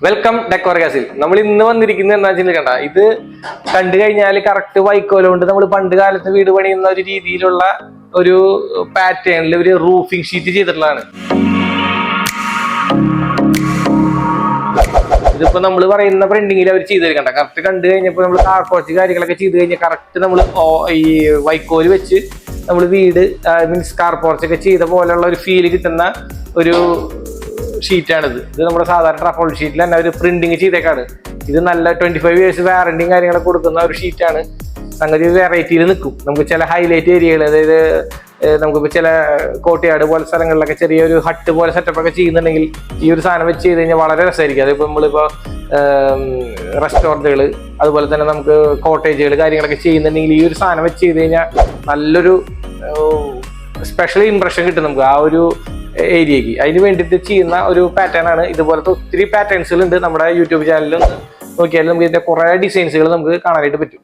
Welcome decor castle. നമ്മൾ ഇന്ന് വന്നിരിക്കുന്നത് എന്താ വെച്ചാൽ കണ്ട, ഇത് കണ്ടു കഴിഞ്ഞാൽ കറക്റ്റ് വൈക്കോല കൊണ്ട് നമ്മൾ പണ്ട് കാലത്ത് വീട് പണിയുന്ന ഒരു രീതിയിലുള്ള ഒരു പാറ്റേണിൽ ഒരു റൂഫിംഗ് ഷീറ്റ് ചെയ്തിട്ടുള്ളതാണ്. ഇതിപ്പോ നമ്മൾ പറയുന്ന പ്രിന്റിങ്ങിൽ അവർ ചെയ്ത് കണ്ട കറക്റ്റ് കണ്ടു കഴിഞ്ഞപ്പോൾ നമ്മൾ കാർപോർച്ച് കാര്യങ്ങളൊക്കെ ചെയ്ത് കഴിഞ്ഞാൽ കറക്റ്റ് നമ്മൾ ഈ വൈക്കോല് വെച്ച് നമ്മൾ വീട് മീൻസ് കാർപോർച്ചൊക്കെ ചെയ്ത പോലെയുള്ള ഒരു ഫീല് കിട്ടുന്ന ഒരു ഷീറ്റാണിത്. ഇത് നമ്മുടെ സാധാരണ ട്രഫോൾ ഷീറ്റിൽ തന്നെ ഒരു പ്രിന്റിങ് ചെയ്തേക്കാണ്. ഇത് നല്ല 25 years വാറണ്ടിയും കാര്യങ്ങളൊക്കെ കൊടുക്കുന്ന ഒരു ഷീറ്റാണ്. സംഗതി വെറൈറ്റിയിൽ നിൽക്കും. നമുക്ക് ചില ഹൈലൈറ്റ് ഏരിയകൾ, അതായത് നമുക്കിപ്പോൾ ചില കോട്ടയാട് പോലെ സ്ഥലങ്ങളിലൊക്കെ ചെറിയൊരു ഹട്ട് പോലെ സെറ്റപ്പ് ഒക്കെ ചെയ്യുന്നുണ്ടെങ്കിൽ ഈ ഒരു സാധനം വെച്ച് ചെയ്ത് കഴിഞ്ഞാൽ വളരെ രസമായിരിക്കും. അതിപ്പോൾ നമ്മളിപ്പോൾ റെസ്റ്റോറൻറ്റുകൾ, അതുപോലെ തന്നെ നമുക്ക് കോട്ടേജുകൾ കാര്യങ്ങളൊക്കെ ചെയ്യുന്നുണ്ടെങ്കിൽ ഈ ഒരു സാധനം വെച്ച് ചെയ്ത് കഴിഞ്ഞാൽ നല്ലൊരു സ്പെഷ്യൽ ഇംപ്രഷൻ കിട്ടും നമുക്ക് ആ ഒരു ഏരിയക്ക്. അതിന് വേണ്ടിയിട്ട് ചെയ്യുന്ന ഒരു പാറ്റേൺ ആണ്. ഇതുപോലത്തെ ഒത്തിരി പാറ്റേൺസുകൾ ഉണ്ട് നമ്മുടെ യൂട്യൂബ് ചാനലിൽ നോക്കിയാൽ നമുക്ക് ഇതിന്റെ കുറെ ഡിസൈൻസുകൾ നമുക്ക് കാണാനായിട്ട് പറ്റും.